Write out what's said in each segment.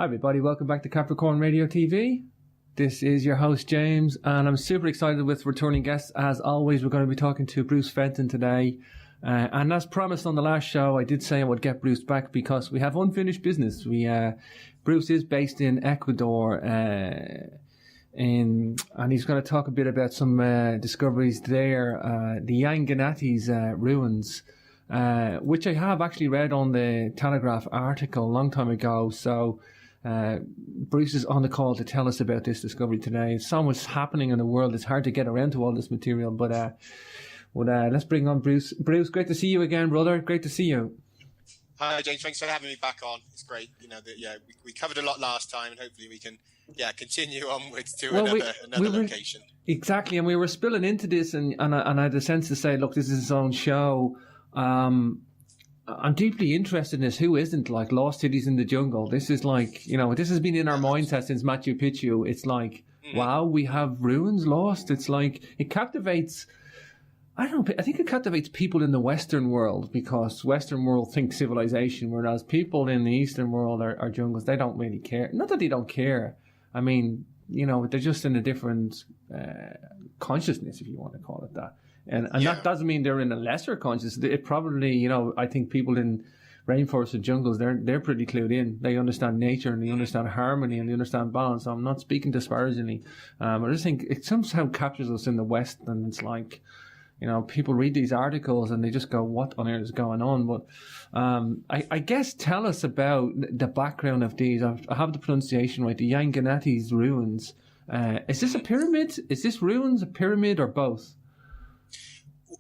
Hi everybody, welcome back to Capricorn Radio TV. This is your host James, and I'm super excited with returning guests. As always, we're going to be talking to Bruce Fenton today. And as promised on the last show, I did say I would get Bruce back because we have unfinished business. Bruce is based in Ecuador, and he's going to talk a bit about some discoveries there, the Yanganati's ruins, which I have actually read on the Telegraph article a long time ago. So Bruce is on the call to tell us about this discovery today. So much happening in the world. It's hard to get around to all this material, but let's bring on Bruce. Bruce, great to see you again, brother. Great to see you. Hi, James. Thanks for having me back on. It's great. We covered a lot last time, and hopefully we can, continue onwards to another location. Exactly, and we were spilling into this, and I had a sense to say, look, this is its own show. I'm deeply interested in this. Who isn't? Like Lost Cities in the Jungle. This is like, this has been in our mindset since Machu Picchu. It's like, wow, we have ruins lost. It's like, it captivates. I think it captivates people in the Western world because Western world think civilization, whereas people in the Eastern world are jungles. They don't really care. Not that they don't care. I mean, they're just in a different consciousness, if you want to call it that. And that doesn't mean they're in a lesser consciousness. It probably, I think people in rainforests and jungles, they're pretty clued in. They understand nature and they understand harmony and they understand balance. So I'm not speaking disparagingly. I just think it somehow captures us in the West, and it's like, people read these articles and they just go, what on earth is going on? But I guess tell us about the background of these. I have the pronunciation right, the Yanganati's ruins. Is this a pyramid? Is this ruins, a pyramid, or both?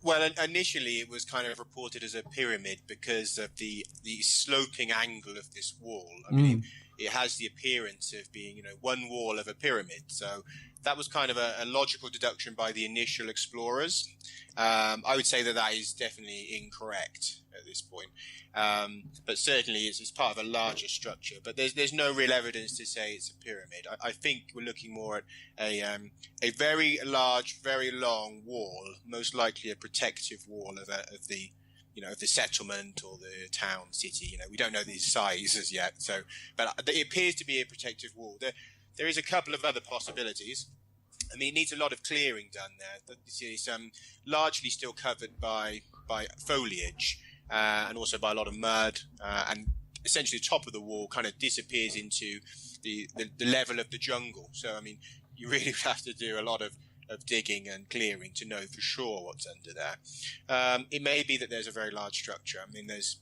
Well, initially it was kind of reported as a pyramid because of the sloping angle of this wall. I mean, it has the appearance of being, one wall of a pyramid. So that was kind of a logical deduction by the initial explorers. I would say that is definitely incorrect at this point. But certainly it's part of a larger structure. But there's no real evidence to say it's a pyramid. I think we're looking more at a very large, very long wall, most likely a protective wall of the settlement or the town, city. We don't know the size as yet. But it appears to be a protective wall. There is a couple of other possibilities. I mean, it needs a lot of clearing done there. It's largely still covered by foliage and also by a lot of mud. And essentially the top of the wall kind of disappears into the level of the jungle. So, I mean, you really have to do a lot of digging and clearing to know for sure what's under there. It may be that there's a very large structure. I mean, there's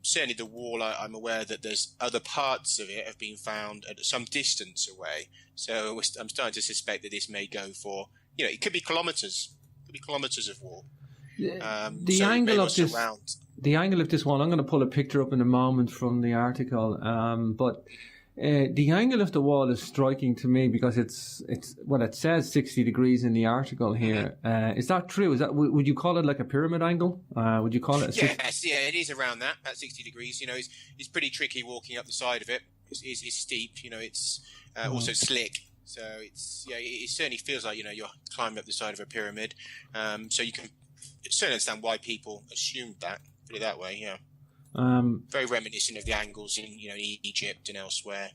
certainly the wall, I'm aware that there's other parts of it have been found at some distance away. So I'm starting to suspect that this may go for, it could be kilometers. It could be kilometers of wall. The angle of this wall, I'm going to pull a picture up in a moment from the article. But the angle of the wall is striking to me because it's it says 60 degrees in the article here. Is that true? Would you call it like a pyramid angle? Would you call it? Yes, it is around that at 60 degrees. It's pretty tricky walking up the side of it. It's steep. It's also slick. So it certainly feels like you're climbing up the side of a pyramid. So you can certainly understand why people assumed that. Put it that way, yeah. Very reminiscent of the angles in Egypt and elsewhere.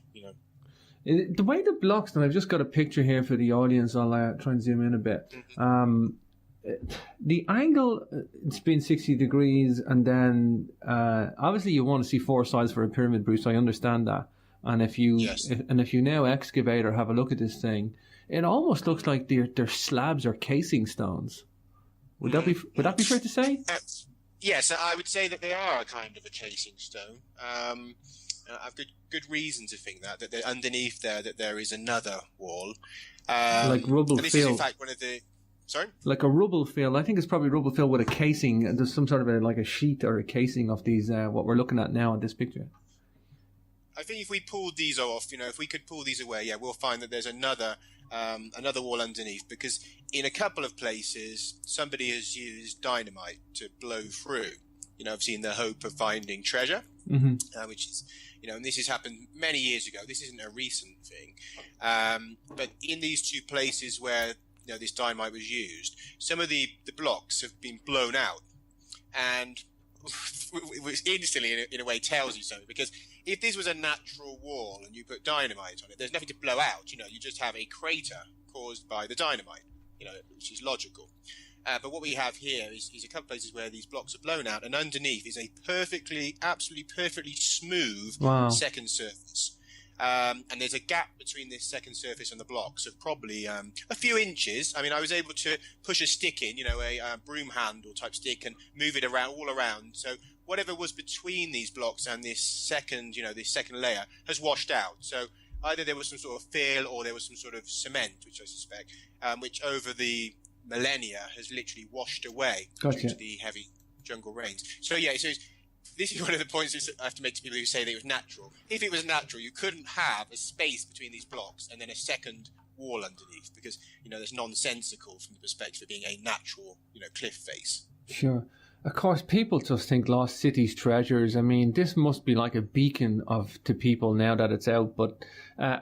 The way the blocks, and I've just got a picture here for the audience. I'll try and zoom in a bit. The angle, it's been 60 degrees, and then obviously you want to see four sides for a pyramid, Bruce. I understand that. And if you now excavate or have a look at this thing, it almost looks like they're slabs or casing stones. Would that be fair to say? Yes, I would say that they are a kind of a casing stone. I've good reason to think that underneath that there is another wall. Like rubble this field. Is in fact one of the... Sorry? Like a rubble field. I think it's probably rubble field with a casing. There's some sort of a sheet or a casing of these, what we're looking at now in this picture. I think if we pulled these off, if we could pull these away, we'll find that there's another wall underneath, because in a couple of places somebody has used dynamite to blow through, obviously in the hope of finding treasure, which is, and this has happened many years ago. This isn't a recent thing, but in these two places where this dynamite was used, some of the blocks have been blown out, and which instantly in a way tells you something, because if this was a natural wall and you put dynamite on it, there's nothing to blow out. You just have a crater caused by the dynamite, which is logical. But what we have here is a couple of places where these blocks are blown out, and underneath is a absolutely perfectly smooth second surface. And there's a gap between this second surface and the blocks of probably a few inches. I mean, I was able to push a stick in, a broom handle type stick, and move it all around. So whatever was between these blocks and this second layer has washed out. So either there was some sort of fill or there was some sort of cement, which I suspect, which over the millennia has literally washed away due to the heavy jungle rains. So this is one of the points I have to make to people who say that it was natural. If it was natural, you couldn't have a space between these blocks and then a second wall underneath, because that's nonsensical from the perspective of being a natural cliff face. Sure. Of course, people just think lost cities treasures. I mean, this must be like a beacon to people now that it's out. But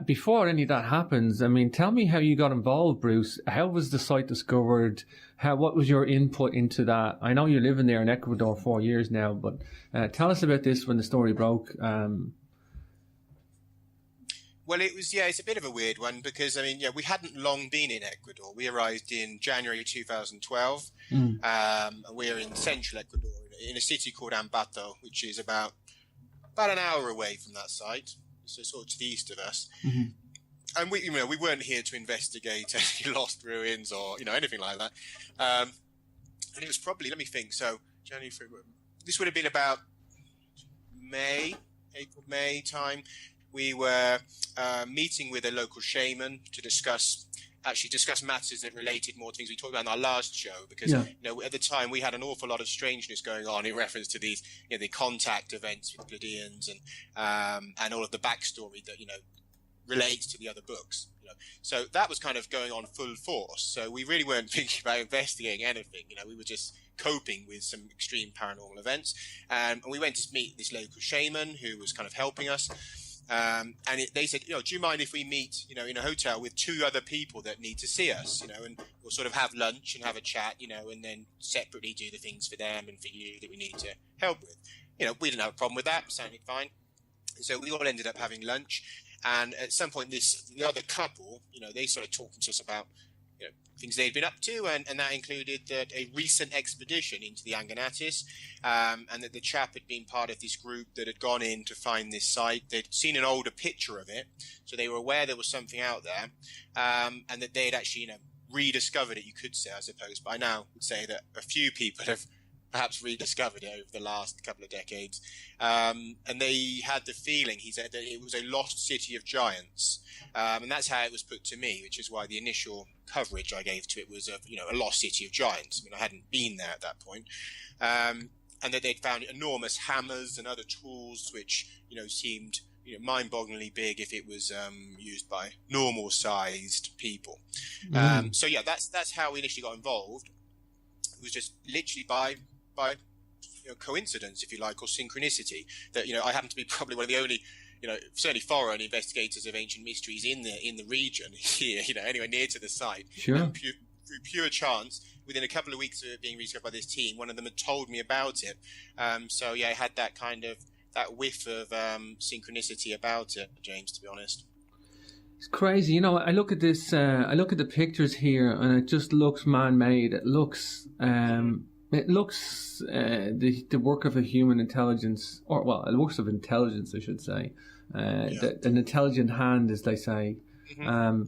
before any of that happens, I mean, tell me how you got involved, Bruce. How was the site discovered? What was your input into that? I know you're living there in Ecuador 4 years now, but tell us about this when the story broke. Well, it's a bit of a weird one because, we hadn't long been in Ecuador. We arrived in January 2012. And we're in central Ecuador in a city called Ambato, which is about an hour away from that site, so sort of to the east of us. Mm-hmm. And we weren't here to investigate any lost ruins or anything like that. And it was probably, let me think. So January, February, this would have been about April, May time. We were meeting with a local shaman to discuss matters that related more to things we talked about in our last show, because at the time we had an awful lot of strangeness going on in reference to these the contact events with Pleiadians and all of the backstory that relates to the other books. So that was kind of going on full force. So we really weren't thinking about investigating anything. We were just coping with some extreme paranormal events, and we went to meet this local shaman who was kind of helping us. They said, do you mind if we meet, in a hotel with 2 other people that need to see us, and we'll sort of have lunch and have a chat, and then separately do the things for them and for you that we need to help with. We didn't have a problem with that. Sounded fine. So we all ended up having lunch. And at some point, the other couple, they started talking to us about, things they'd been up to, and that included a recent expedition into the Anganatis, and that the chap had been part of this group that had gone in to find this site. They'd seen an older picture of it, so they were aware there was something out there, and that they had actually, rediscovered it, you could say, I suppose. But I now would say that a few people have perhaps rediscovered it over the last couple of decades. And they had the feeling, he said, that it was a lost city of giants. And that's how it was put to me, which is why the initial coverage I gave to it was of, a lost city of giants. I hadn't been there at that point. And that they'd found enormous hammers and other tools, which, seemed, mind-bogglingly big if it was used by normal-sized people. So yeah, that's how we initially got involved. It was just literally by coincidence, if you like, or synchronicity, that I happen to be probably one of the only, certainly foreign investigators of ancient mysteries in the region here, anywhere near to the site. Sure. And through pure chance, within a couple of weeks of it being rediscovered by this team, one of them had told me about it. So yeah, I had that kind of that whiff of synchronicity about it, James, to be honest. It's crazy. I look at this, I look at the pictures here, and it just looks man-made. It looks the work of a human intelligence, or it works of intelligence, I should say. An intelligent hand, as they say. Mm-hmm.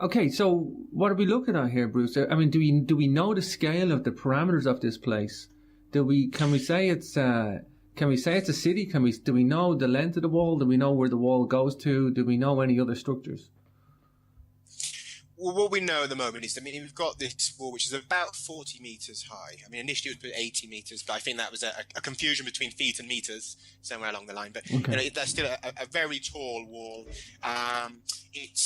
Okay, so what are we looking at here, Bruce? I mean, do we know the scale of the parameters of this place? Can we say it's a city? Do we know the length of the wall? Do we know where the wall goes to? Do we know any other structures? Well, what we know at the moment is, we've got this wall which is about 40 meters high. Initially it was 80 meters, but I think that was a confusion between feet and meters somewhere along the line. But okay. That's still a very tall wall. It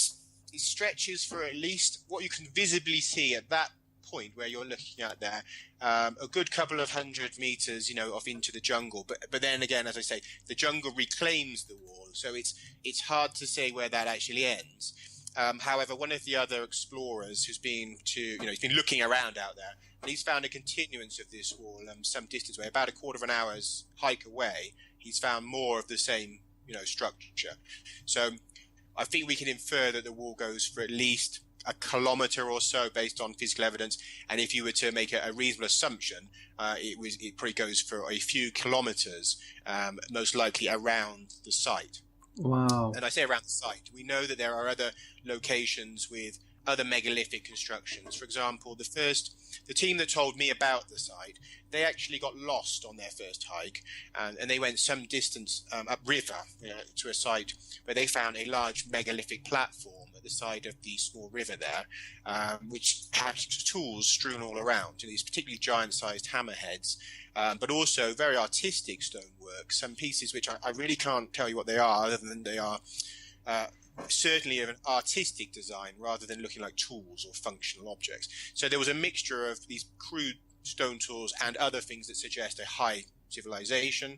stretches for at least what you can visibly see at that point where you're looking at there, a good couple of 100 meters, off into the jungle. But then again, as I say, the jungle reclaims the wall, so it's hard to say where that actually ends. However, one of the other explorers he's been looking around out there, and he's found a continuance of this wall some distance away, about a quarter of an hour's hike away. he's found more of the same, structure. So I think we can infer that the wall goes for at least a kilometre or so based on physical evidence. And if you were to make a reasonable assumption, it probably goes for a few kilometres, most likely around the site. Wow. And I say around the site. We know that there are other locations with other megalithic constructions. For example, the team that told me about the site, they actually got lost on their first hike, and they went some distance upriver to a site where they found a large megalithic platform at the side of the small river there, which had tools strewn all around, these particularly giant-sized hammerheads, but also very artistic stonework, some pieces which I really can't tell you what they are, other than they are certainly of an artistic design rather than looking like tools or functional objects. So there was a mixture of these crude stone tools and other things that suggest a high civilization.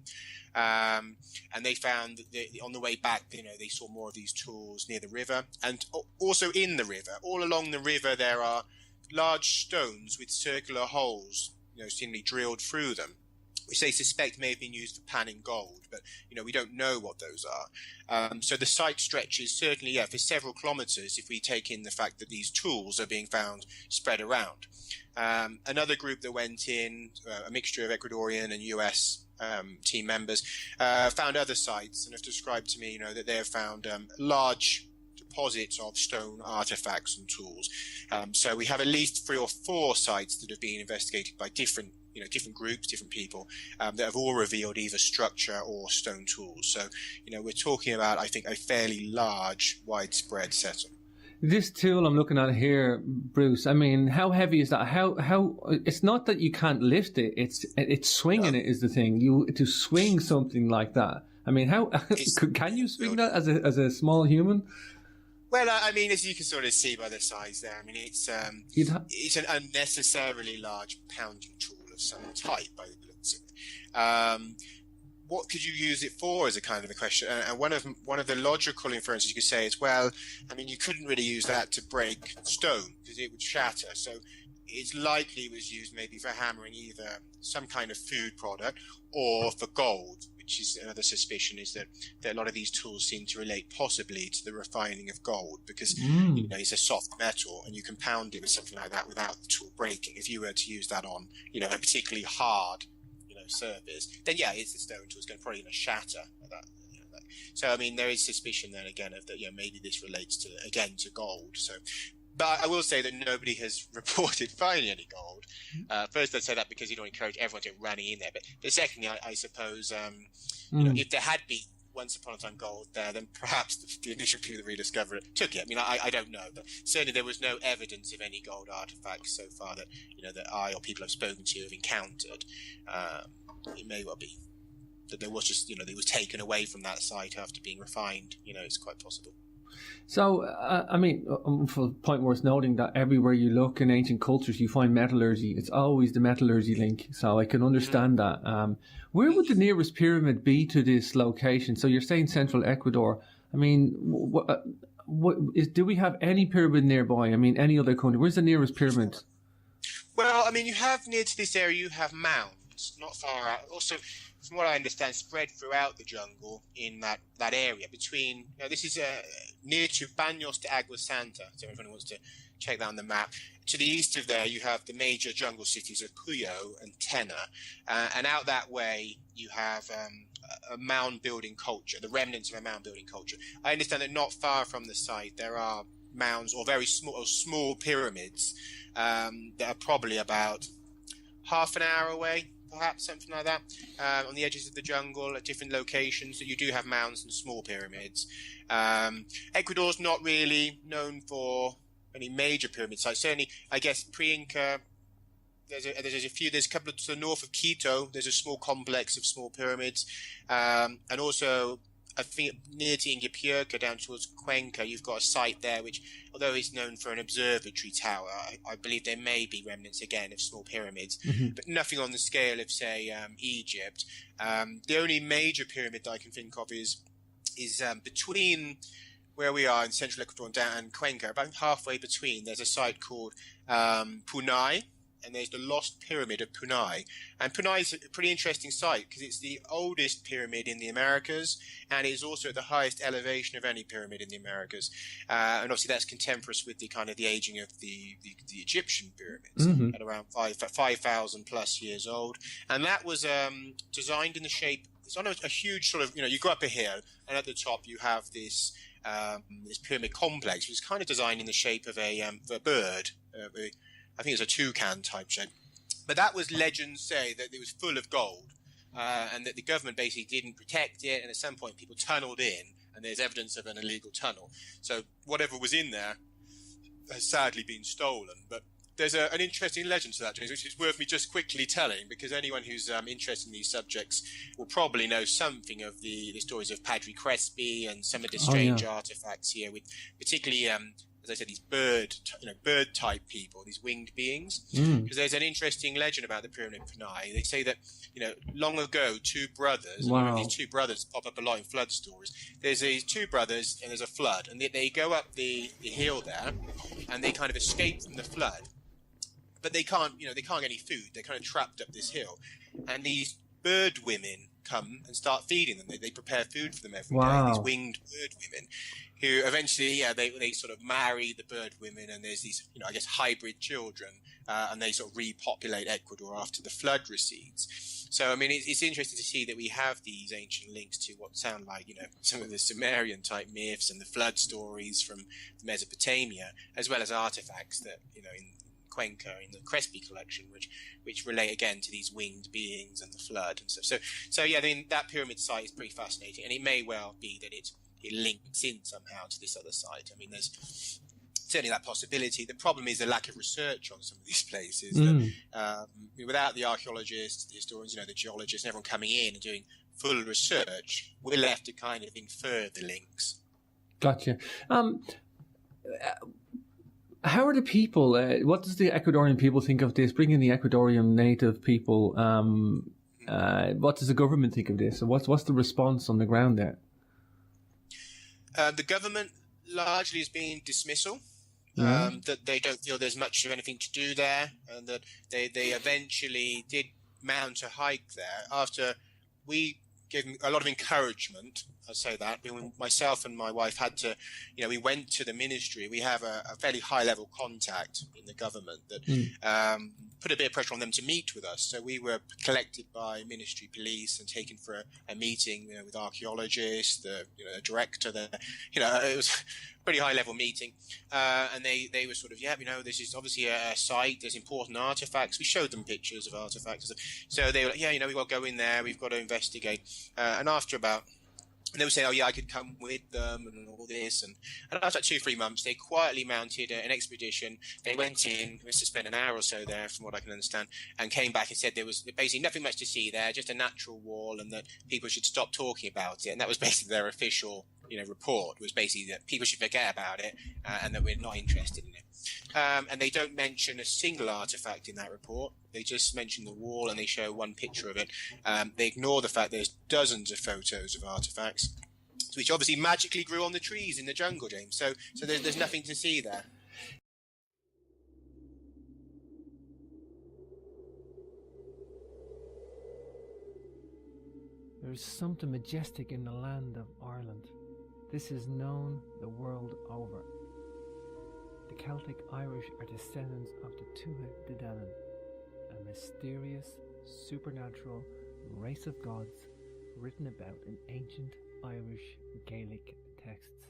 And they found that on the way back, they saw more of these tools near the river, and also in the river. All along the river, there are large stones with circular holes, seemingly drilled through them, which they suspect may have been used for panning gold, but we don't know what those are. So the site stretches certainly, for several kilometres if we take in the fact that these tools are being found spread around. Another group that went in, a mixture of Ecuadorian and US team members, found other sites and have described to me, that they have found large deposits of stone artifacts and tools. So we have at least 3 or 4 sites that have been investigated by different groups, different people, that have all revealed either structure or stone tools. So, we're talking about, I think, a fairly large, widespread setup. This tool I'm looking at here, Bruce, I mean, how heavy is that? How it's not that you can't lift it, it's swinging it is the thing. To swing something like that. I mean, how can you swing that as a small human? Well, I mean, as you can sort of see by the size there, I mean, it's an unnecessarily large pounding tool of some type by the looks of it. What could you use it for is a kind of a question. And one of the logical inferences you could say is, well, I mean, you couldn't really use that to break stone because it would shatter. So it's likely it was used maybe for hammering either some kind of food product or for gold, which is another suspicion, is that a lot of these tools seem to relate possibly to the refining of gold because, it's a soft metal and you can pound it with something like that without the tool breaking. If you were to use that on, a particularly hard, surface, then it's the stone tool is going to probably shatter at that. So, I mean, there is suspicion then again of that, maybe this relates to gold. So, but I will say that nobody has reported finding any gold. First, I'd say that because you don't encourage everyone to run in there. But secondly, I suppose, if there had been once upon a time gold there, then perhaps the initial people that rediscovered it took it. I mean, I don't know, but certainly there was no evidence of any gold artifacts so far that that I or people I've spoken to have encountered. It may well be that there was just it was taken away from that site after being refined. It's quite possible. So, I mean, for a point worth noting that everywhere you look in ancient cultures, you find metallurgy. It's always the metallurgy link. So I can understand that. Where would the nearest pyramid be to this location? So you're saying central Ecuador. I mean, do we have any pyramid nearby? I mean, any other country? Where's the nearest pyramid? Well, I mean, you have near to this area, you have mounds, not far out. Also, from what I understand, spread throughout the jungle in that area between, this is near to Baños de Agua Santa, so if anyone wants to check that on the map. To the east of there, you have the major jungle cities of Puyo and Tena, and out that way, you have a mound-building culture, the remnants of a mound-building culture. I understand that not far from the site, there are mounds or very small pyramids that are probably about half an hour away, perhaps something like that, on the edges of the jungle at different locations. So you do have mounds and small pyramids. Ecuador's not really known for any major pyramid sites. Certainly, I guess pre-Inca, there's a couple to the north of Quito. There's a small complex of small pyramids, and also I think near to Ingapirca down towards Cuenca, you've got a site there which, although it's known for an observatory tower, I believe there may be remnants again of small pyramids, but nothing on the scale of, say, Egypt. The only major pyramid that I can think of is between where we are in central Ecuador and Cuenca, about halfway between. There's a site called Punay, and there's the Lost Pyramid of Punai. And Punai is a pretty interesting site because it's the oldest pyramid in the Americas, and it's also at the highest elevation of any pyramid in the Americas. And obviously that's contemporaneous with the kind of the aging of the Egyptian pyramids at around 5,000 plus years old. And that was designed in the shape, it's on a huge sort of, you go up a hill, and at the top you have this pyramid complex, which is kind of designed in the shape of a bird. I think it's a toucan type shape. But that was, legends say that it was full of gold, and that the government basically didn't protect it, and at some point people tunneled in, and there's evidence of an illegal tunnel. So whatever was in there has sadly been stolen. But there's an interesting legend to that, James, which is worth me just quickly telling, because anyone who's interested in these subjects will probably know something of the stories of Padre Crespi and some of the strange artifacts here, with particularly as I said, these bird type people, these winged beings. Because there's an interesting legend about the Pyramid of Punai. They say that, long ago, two brothers, and these two brothers pop up a lot in flood stories. There's these two brothers and there's a flood, and they go up the hill there, and they kind of escape from the flood. But they can't get any food. They're kind of trapped up this hill. And these bird women come and start feeding them. They prepare food for them every day. These winged bird women, who eventually, they sort of marry the bird women, and there's these, hybrid children, and they sort of repopulate Ecuador after the flood recedes. So, I mean, it's interesting to see that we have these ancient links to what sound like, some of the Sumerian type myths and the flood stories from Mesopotamia, as well as artifacts that, in Cuenca, in the Crespi collection, which relate again to these winged beings and the flood and stuff. So yeah, I mean, that pyramid site is pretty fascinating, and it may well be that it links in somehow to this other site. I mean, there's certainly that possibility. The problem is the lack of research on some of these places. That, without the archaeologists, the historians, the geologists, and everyone coming in and doing full research, we're left to kind of infer the links. Gotcha. How are the people? What does the Ecuadorian people think of this? Bringing the Ecuadorian native people. What does the government think of this? What's the response on the ground there? The government largely has been dismissal. That they don't feel there's much of anything to do there, and that they eventually did mount a hike there after we gave them a lot of encouragement. I'll say that. Myself and my wife had to, we went to the ministry. We have a fairly high-level contact in the government that put a bit of pressure on them to meet with us. So we were collected by ministry police and taken for a meeting, with archaeologists, the director there. It was a pretty high-level meeting. And they were sort of, this is obviously a site. There's important artifacts. We showed them pictures of artifacts. So they were like, we've got to go in there. We've got to investigate. And after about... And they would say, I could come with them and all this. And after 2-3 months, they quietly mounted an expedition. They went in, must have spent an hour or so there, from what I can understand, and came back and said there was basically nothing much to see there, just a natural wall, and that people should stop talking about it. And that was basically their official, report, was basically that people should forget about it, and that we're not interested in it. And they don't mention a single artifact in that report. They just mention the wall, and they show one picture of it. They ignore the fact there's dozens of photos of artifacts, which obviously magically grew on the trees in the jungle, James. So there's nothing to see there. There is something majestic in the land of Ireland. This is known the world over. The Celtic Irish are descendants of the Tuatha De Danann, a mysterious, supernatural race of gods written about in ancient Irish Gaelic texts.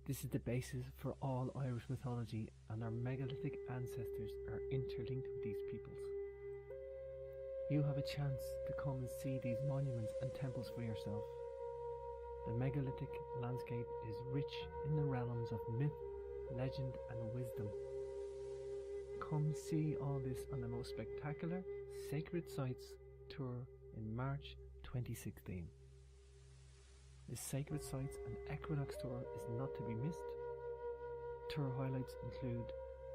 This is the basis for all Irish mythology, and our megalithic ancestors are interlinked with these peoples. You have a chance to come and see these monuments and temples for yourself. The megalithic landscape is rich in the realms of myth, legend and wisdom. Come see all this on the most spectacular Sacred Sites tour in March 2016. This Sacred Sites and Equinox tour is not to be missed. Tour highlights include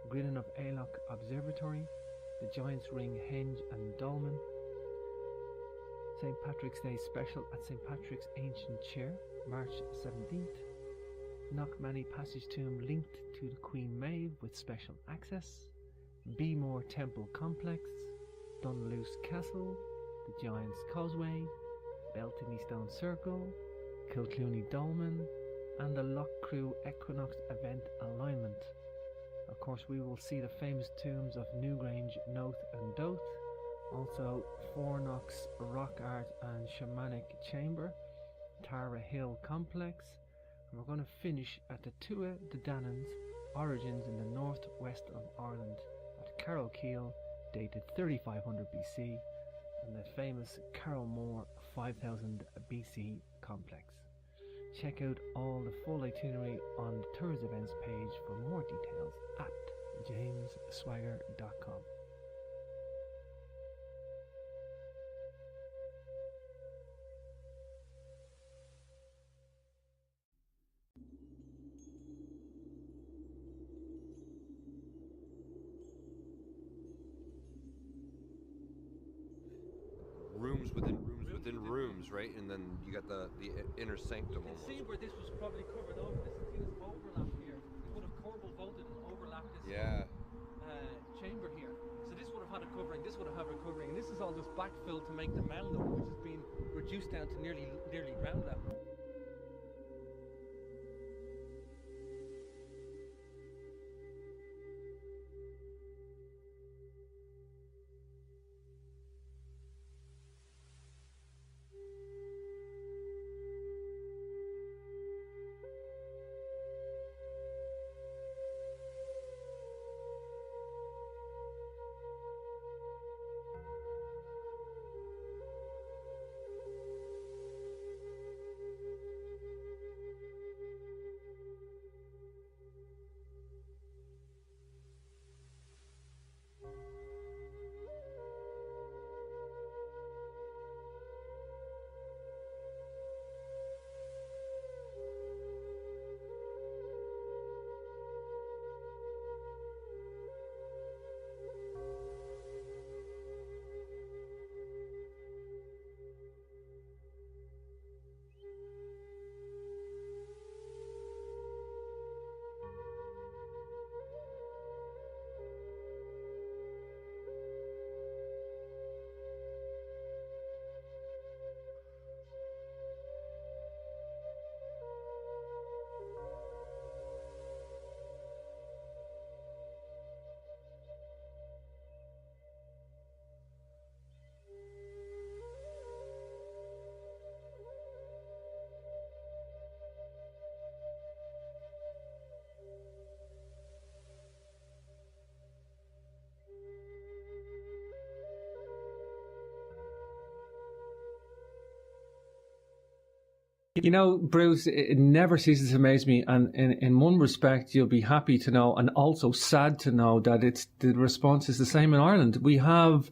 Grinnin of Ailloch Observatory, the Giant's Ring Henge and Dolmen, St. Patrick's Day Special at St. Patrick's Ancient Chair, March 17th, Knockmany Passage Tomb linked to the Queen Maeve with special access, Beemore Temple Complex, Dunluce Castle, the Giant's Causeway, Beltinny Stone Circle, Kilclooney Dolmen, and the Loughcrew Equinox Event Alignment. Of course, we will see the famous tombs of Newgrange, Noath and Doath, also Fornox Rock Art and Shamanic Chamber, Tara Hill Complex, and we're going to finish at the Tua de Danan's origins in the northwest of Ireland at Carrowkeel, dated 3500 BC, and the famous Carrowmore 5000 BC complex. Check out all the full itinerary on the Tours Events page for more details at jamesswagger.com. Rooms, right? And then you got the inner sanctum. You can see where this was probably covered over. This overlap here. It would have corbel vaulted and overlapped this chamber here. So this would have had a covering. This would have had a covering. And this is all just backfilled to make the mound up, which has been reduced down to nearly ground level. You know, Bruce, it never ceases to amaze me, and in one respect, you'll be happy to know, and also sad to know, that the response is the same in Ireland. We have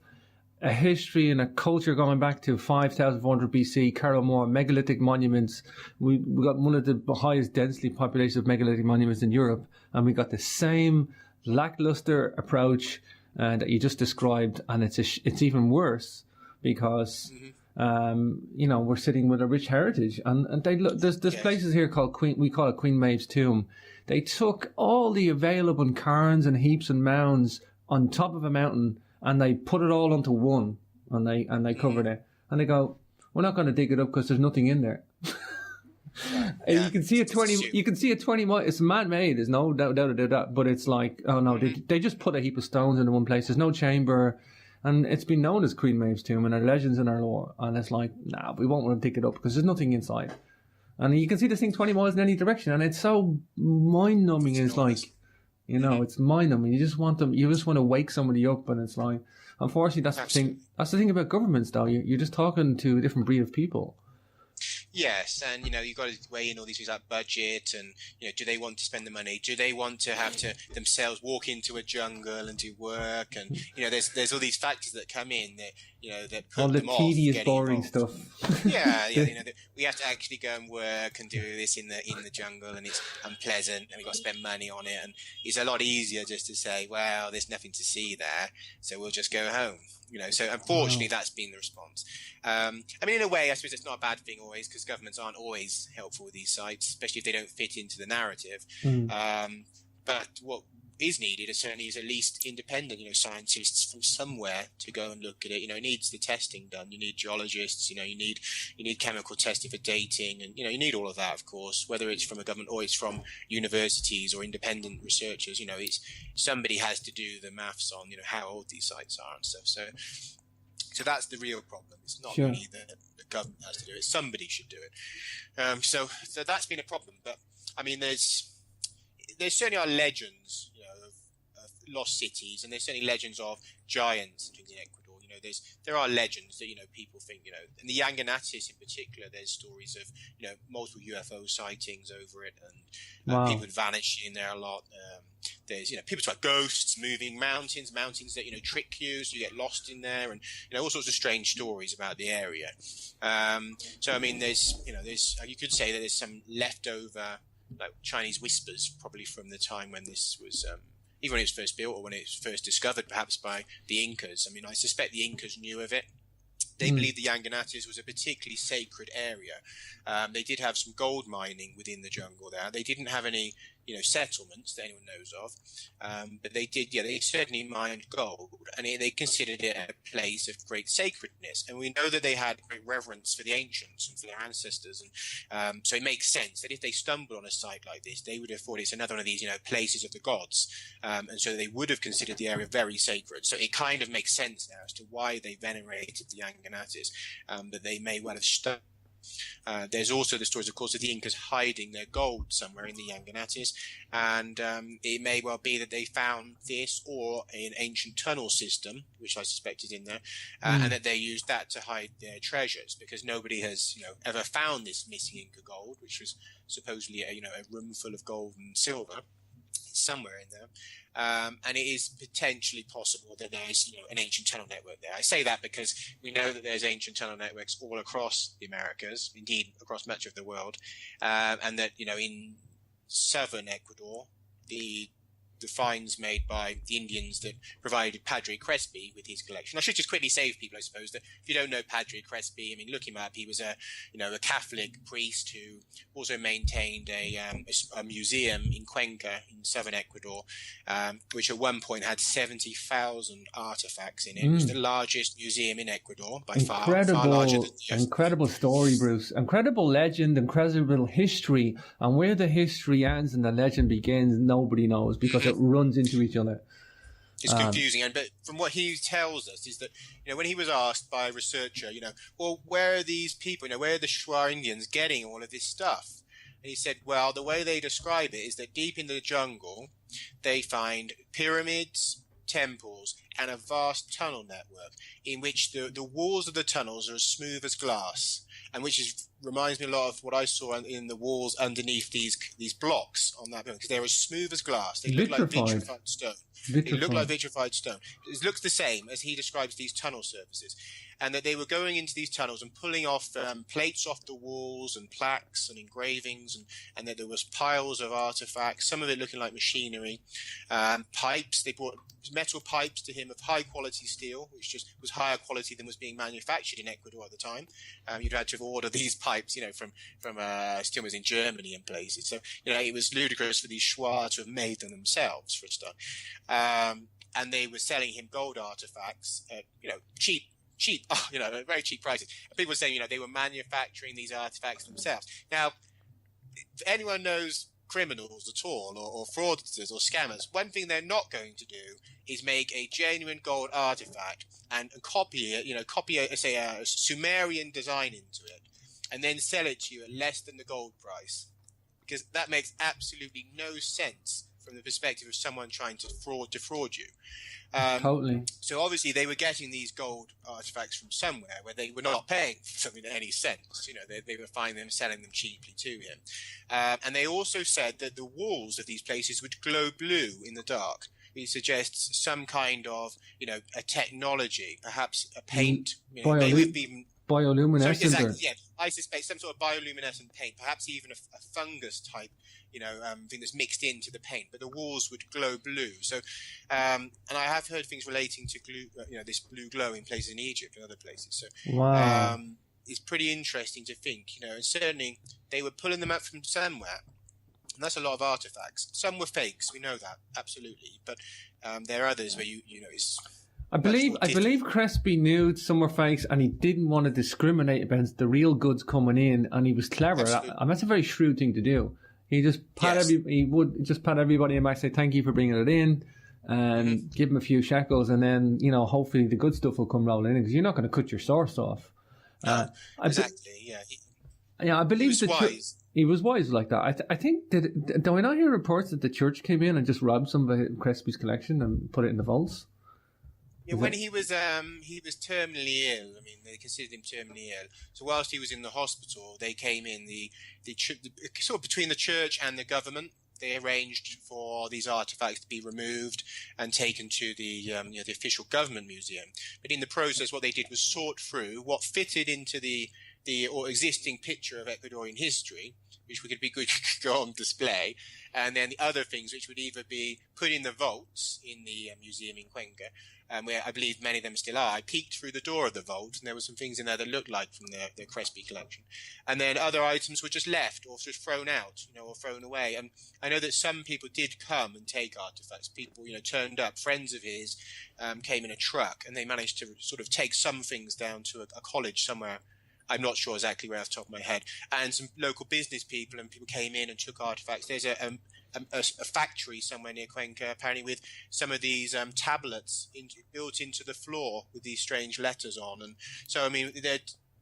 a history and a culture going back to 5400 BC, Carrowmore, megalithic monuments. We got one of the highest densely populated of megalithic monuments in Europe, and we got the same lackluster approach that you just described, and it's even worse because. Mm-hmm. We're sitting with a rich heritage, and there's places here called we call it Queen Maeve's tomb. They took all the available cairns and heaps and mounds on top of a mountain, and they put it all onto one, and they covered it, and they go, we're not going to dig it up because there's nothing in there. And you can see a 20 mile. It's man-made. There's no doubt about that. But it's like, oh no, they just put a heap of stones into one place. There's no chamber. And it's been known as Queen Maeve's tomb in our legends and our lore. And it's like, nah, we won't want to dig it up because there's nothing inside. And you can see this thing 20 miles in any direction. And it's so mind-numbing. It's like, it's mind-numbing. You just want to wake somebody up. And it's like, unfortunately, that's the thing. That's the thing about governments, though. You're just talking to a different breed of people. Yes, and you've got to weigh in all these things like budget, and do they want to spend the money? Do they want to have to themselves walk into a jungle and do work? And there's all these factors that come in that put all the them off tedious, boring involved. stuff. We have to actually go and work and do this in the jungle, and it's unpleasant, and we've got to spend money on it. And it's a lot easier just to say, well, there's nothing to see there, so we'll just go home. So unfortunately, that's been the response. In a way, I suppose it's not a bad thing always, because governments aren't always helpful with these sites, especially if they don't fit into the narrative. But what is needed, certainly, is at least independent, scientists from somewhere to go and look at it. It needs the testing done. You need geologists. You need chemical testing for dating, and you need all of that, of course. Whether it's from a government or it's from universities or independent researchers, it's somebody has to do the maths on how old these sites are and stuff. So that's the real problem. It's not really that the government has to do it. Somebody should do it. So that's been a problem. But I mean, there's certainly are legends, of lost cities, and there's certainly legends of giants and things in Ecuador. There are legends that people think in the Yanganatis in particular. There's stories of multiple UFO sightings over it, and people vanishing in there a lot. There's people talk about ghosts, moving mountains that trick you, so you get lost in there, and all sorts of strange stories about the area. So I mean, there's you could say that there's some leftover like Chinese whispers probably from the time when this was even when it was first built or when it was first discovered, perhaps by the Incas. I mean, I suspect the Incas knew of it. They believed the Yanganatis was a particularly sacred area. They did have some gold mining within the jungle there. They didn't have any, settlements that anyone knows of. But they did, they certainly mined gold, and they considered it a place of great sacredness. And we know that they had great reverence for the ancients and for their ancestors. And so it makes sense that if they stumbled on a site like this, they would have thought it's another one of these, places of the gods. And so they would have considered the area very sacred. So it kind of makes sense now as to why they venerated the Yanganatis, that they may well have stumbled. There's also the stories, of course, of the Incas hiding their gold somewhere in the Yanganatis, and it may well be that they found this or an ancient tunnel system, which I suspect is in there, and that they used that to hide their treasures, because nobody has, ever found this missing Inca gold, which was supposedly a room full of gold and silver. Somewhere in there, and it is potentially possible that there's an ancient tunnel network there. I say that because we know that there's ancient tunnel networks all across the Americas, indeed across much of the world, and that in southern Ecuador, the finds made by the Indians that provided Padre Crespi with his collection. I should just quickly say for people, I suppose, that if you don't know Padre Crespi, I mean, look him up. He was a Catholic priest who also maintained a museum in Cuenca in southern Ecuador, which at one point had 70,000 artifacts in it. It was the largest museum in Ecuador by far larger than the incredible story, Bruce. Incredible legend, incredible history, and where the history ends and the legend begins, nobody knows, because it runs into each other. It's confusing, but from what he tells us is that when he was asked by a researcher, well, where are these people? Where are the Shuar Indians getting all of this stuff? And he said, well, the way they describe it is that deep in the jungle, they find pyramids, temples, and a vast tunnel network in which the walls of the tunnels are as smooth as glass, and which reminds me a lot of what I saw in the walls underneath these blocks on that building, because they're as smooth as glass. They look like vitrified stone. They look like vitrified stone. It looks the same as he describes these tunnel surfaces, and that they were going into these tunnels and pulling off plates off the walls and plaques and engravings, and that there was piles of artifacts, some of it looking like machinery, pipes. They brought metal pipes to him of high quality steel, which just was higher quality than was being manufactured in Ecuador at the time. You'd had to order these pipes, from steel mills in Germany and places. So it was ludicrous for these Shuar to have made them themselves, for a start. And they were selling him gold artifacts at cheap, at very cheap prices. And people were saying, they were manufacturing these artifacts themselves. Now, if anyone knows criminals at all, or fraudsters or scammers, one thing they're not going to do is make a genuine gold artifact and copy a Sumerian design into it, and then sell it to you at less than the gold price, because that makes absolutely no sense from the perspective of someone trying to defraud you. Totally. So obviously they were getting these gold artifacts from somewhere where they were not paying for something in any sense. They were finding them, selling them cheaply to him. And they also said that the walls of these places would glow blue in the dark. It suggests some kind of, a technology, perhaps a paint. Bioluminescent. Exactly, yeah. I suspect some sort of bioluminescent paint, perhaps even a fungus type, thing that's mixed into the paint, but the walls would glow blue. So, and I have heard things relating to glue, this blue glow in places in Egypt and other places. So, wow. It's pretty interesting to think, and certainly they were pulling them up from somewhere. And that's a lot of artifacts. Some were fakes, we know that, absolutely. But there are others where you know it's. I believe Crespi knew some were fakes, and he didn't want to discriminate against the real goods coming in, and he was clever. And that's a very shrewd thing to do. He just he would just pat everybody and back, say thank you for bringing it in, and give him a few shekels, and then hopefully the good stuff will come rolling in, because you're not going to cut your source off. Exactly. I believe he was wise. He was wise like that. I think do I not hear reports that the church came in and just robbed some of Crespi's collection and put it in the vaults? Yeah, when he was terminally ill. I mean, they considered him terminally ill. So whilst he was in the hospital, they came in the sort of between the church and the government. They arranged for these artifacts to be removed and taken to the official government museum. But in the process, what they did was sort through what fitted into the existing picture of Ecuadorian history, which could go on display, and then the other things which would either be put in the vaults in the museum in Cuenca, where I believe many of them still are. I peeked through the door of the vault, and there were some things in there that looked like from the Crespi collection. And then other items were just left or just thrown out, or thrown away. And I know that some people did come and take artifacts. People, turned up. Friends of his came in a truck, and they managed to sort of take some things down to a college somewhere. I'm not sure exactly where off the top of my head. And some local business people and people came in and took artifacts. There's a factory somewhere near Cuenca, apparently, with some of these tablets built into the floor with these strange letters on. And so, I mean,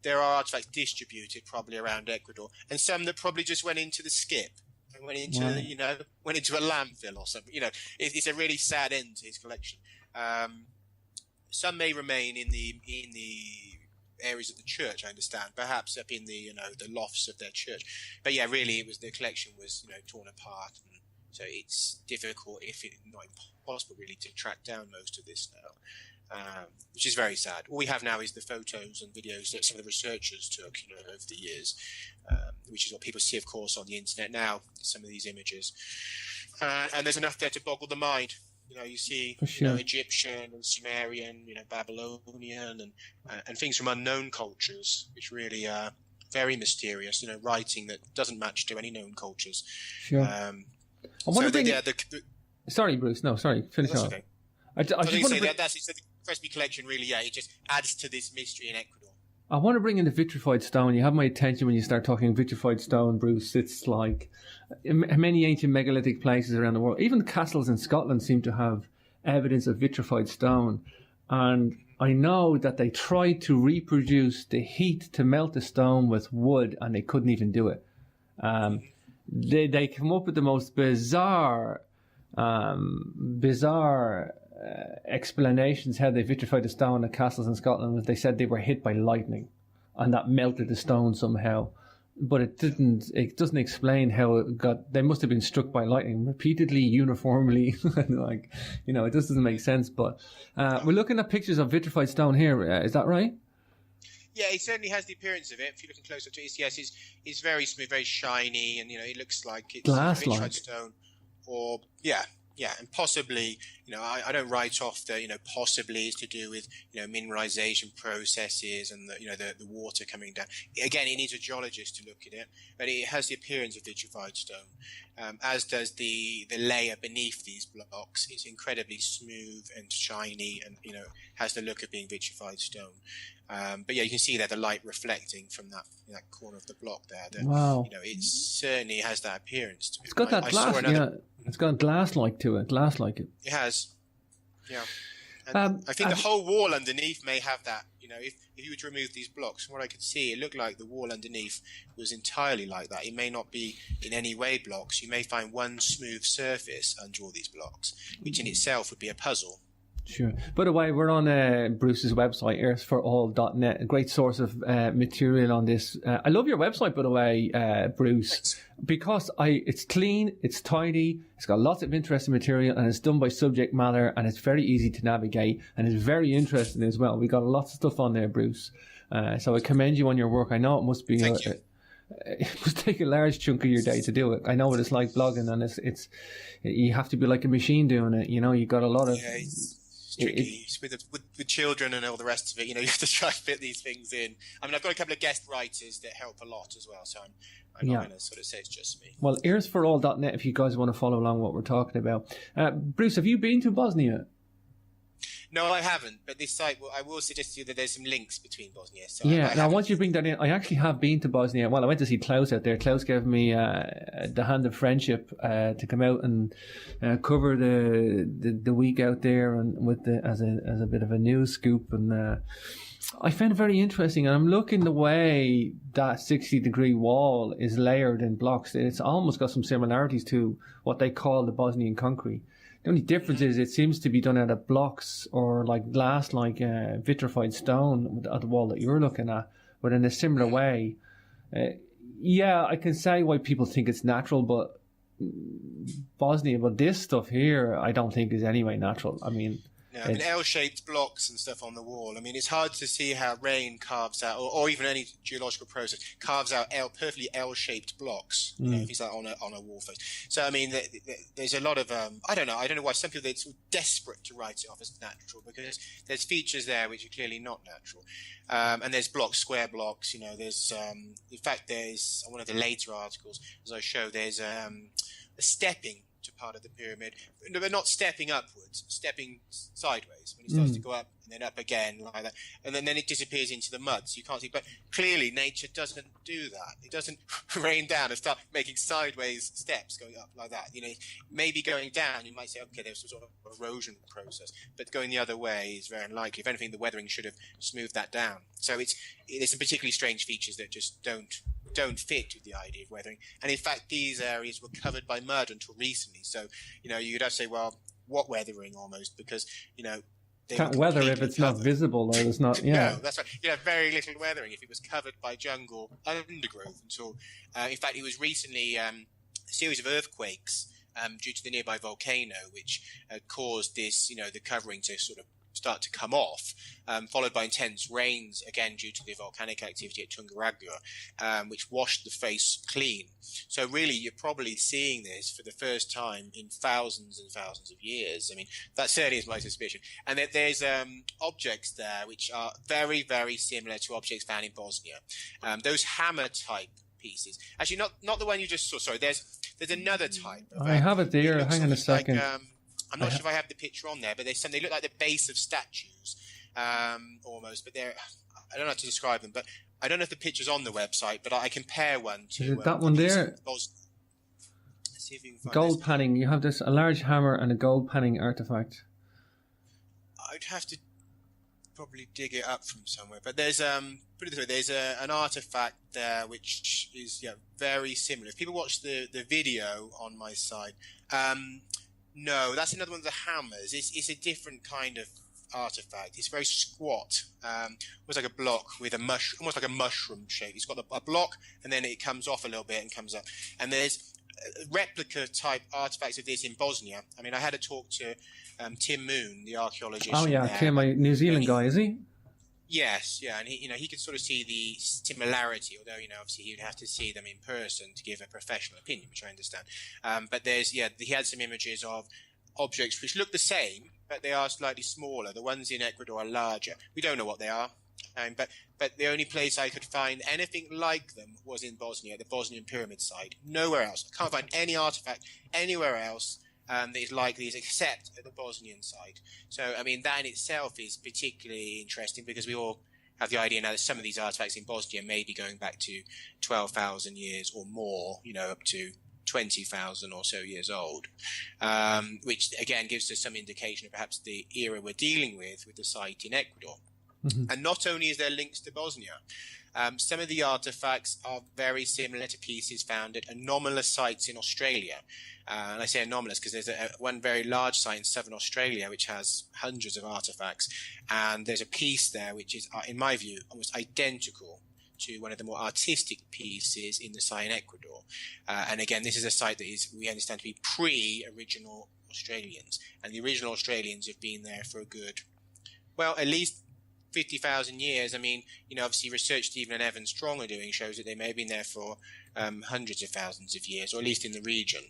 there are artifacts distributed probably around Ecuador, and some that probably just went into the skip and went into a landfill or something. It's a really sad end to his collection. Some may remain in the areas of the church, I understand, perhaps up in the the lofts of their church. But yeah, really, the collection was torn apart, and so it's difficult, if not impossible, really, to track down most of this now, which is very sad. All we have now is the photos and videos that some of the researchers took, over the years, which is what people see, of course, on the internet now. Some of these images, and there's enough there to boggle the mind. You see, Egyptian and Sumerian, Babylonian, and things from unknown cultures, which really are very mysterious. Writing that doesn't match to any known cultures. Sure. Sorry, Bruce. No, sorry. Finish off. Okay. I just want to say that's the Crespi collection. Really, it just adds to this mystery in Ecuador. I want to bring in the vitrified stone. You have my attention when you start talking vitrified stone, Bruce. It's like many ancient megalithic places around the world. Even castles in Scotland seem to have evidence of vitrified stone. And I know that they tried to reproduce the heat to melt the stone with wood, and they couldn't even do it. They come up with the most bizarre explanations how they vitrified the stone at castles in Scotland. They said they were hit by lightning and that melted the stone somehow, but it doesn't explain how it got. They must have been struck by lightning repeatedly, uniformly. It just doesn't make sense. But we're looking at pictures of vitrified stone here. Is that right? Yeah, it certainly has the appearance of it. If you're looking closer to it, yes, it's very smooth, very shiny, and it looks like it's vitrified stone. Or and possibly, I don't write off the, possibly it's to do with, mineralization processes and the water coming down. Again, it needs a geologist to look at it, but it has the appearance of vitrified stone, as does the layer beneath these blocks. It's incredibly smooth and shiny, and has the look of being vitrified stone. But yeah, you can see there the light reflecting from that corner of the block there. Wow. It certainly has that appearance to it. It's got that glass, it's got glass-like to it, glass-like it. It has, yeah. And I think the whole wall underneath may have that. If you were to remove these blocks, from what I could see, it looked like the wall underneath was entirely like that. It may not be in any way blocks. You may find one smooth surface under all these blocks, which in itself would be a puzzle. Sure. By the way, we're on Bruce's website, earthforall.net, a great source of material on this. I love your website, by the way, Bruce, Thanks. because it's clean, it's tidy, it's got lots of interesting material, and it's done by subject matter, and it's very easy to navigate, and it's very interesting as well. We got lots of stuff on there, Bruce. So I commend you on your work. I know it must be it must take a large chunk of your day to do it. I know what it's like blogging, and it's you have to be like a machine doing it. You got a lot of. Yeah, it's tricky with children and all the rest of it. You have to try to fit these things in. I mean, I've got a couple of guest writers that help a lot as well, so I'm not going to sort of say it's just me. Well, earsforall.net if you guys want to follow along what we're talking about. Bruce, have you been to Bosnia? No, I haven't. But this site, I will suggest to you that there's some links between Bosnia. So Now once you bring that in, I actually have been to Bosnia. Well, I went to see Klaus out there. Klaus gave me the hand of friendship to come out and cover the week out there and with as a bit of a news scoop. And I found it very interesting. And I'm looking the way that 60-degree wall is layered in blocks. It's almost got some similarities to what they call the Bosnian concrete. The only difference is it seems to be done out of blocks or like glass, like vitrified stone at the wall that you're looking at, but in a similar way. I can say why people think it's natural, but this stuff here I don't think is anyway natural. I mean... L-shaped blocks and stuff on the wall. I mean, it's hard to see how rain carves out, or even any geological process carves out perfectly L-shaped blocks. You know, if it's like on a wall face. So I mean, there's a lot of I don't know why some people they're sort of desperate to write it off as natural, because there's features there which are clearly not natural, and there's blocks, square blocks. You know, there's in fact there's on one of the later articles as I show there's a stepping to part of the pyramid, but not stepping upwards, stepping sideways when it starts to go up and then up again like that, and then it disappears into the mud, so you can't see. But clearly nature doesn't do that. It doesn't rain down and start making sideways steps going up like that. You know, maybe going down you might say, okay, there's some sort of erosion process, but going the other way is very unlikely. If anything, the weathering should have smoothed that down. So there's some particularly strange features that just don't fit with the idea of weathering. And in fact, these areas were covered by mud until recently. So, you know, you'd have to say, well, what weathering almost? Because, you know, they can't weather if it's not visible or it's not, No, that's right. You have very little weathering if it was covered by jungle undergrowth until, in fact, it was recently a series of earthquakes due to the nearby volcano, which caused this, you know, the covering to sort of start to come off, followed by intense rains, again due to the volcanic activity at Tungaragua, which washed the face clean. So really, you're probably seeing this for the first time in thousands and thousands of years. I mean, that certainly is my suspicion. And there's objects there which are very, very similar to objects found in Bosnia. Those hammer-type pieces. Actually, not the one you just saw. Sorry, there's another type. I have it there. Hang on a second. I'm not sure if I have the picture on there, but they look like the base of statues, almost. But I don't know how to describe them. But I don't know if the picture's on the website, but I compare one to... Is it that one there? Let's see if you can find gold panning. You have a large hammer and a gold panning artifact. I'd have to probably dig it up from somewhere. But there's put it this way, there's an artifact there which is very similar. If people watch the video on my site, no, that's another one of the hammers. It's a different kind of artifact. It's very squat, almost like a block with almost like a mushroom shape. It's got a block, and then it comes off a little bit and comes up. And there's replica type artifacts of this in Bosnia. I mean, I had a talk to Tim Moon, the archaeologist. Oh yeah, Tim, a New Zealand guy, is he? Yes, yeah, and he could sort of see the similarity, although obviously he would have to see them in person to give a professional opinion, which I understand. But he had some images of objects which look the same, but they are slightly smaller. The ones in Ecuador are larger. We don't know what they are, but the only place I could find anything like them was in Bosnia, at the Bosnian pyramid site. Nowhere else. I can't find any artifact anywhere else that is like these, except at the Bosnian site. So, I mean, that in itself is particularly interesting because we all have the idea now that some of these artifacts in Bosnia may be going back to 12,000 years or more, up to 20,000 or so years old, which again gives us some indication of perhaps the era we're dealing with the site in Ecuador. Mm-hmm. And not only is there links to Bosnia, some of the artifacts are very similar to pieces found at anomalous sites in Australia. And I say anomalous because there's one very large site in southern Australia which has hundreds of artifacts. And there's a piece there which is, in my view, almost identical to one of the more artistic pieces in the site in Ecuador. And again, this is a site that we understand to be pre-original Australians. And the original Australians have been there for a good, at least 50,000 years. I mean, obviously research Stephen and Evan Strong are doing shows that they may have been there for hundreds of thousands of years, or at least in the region.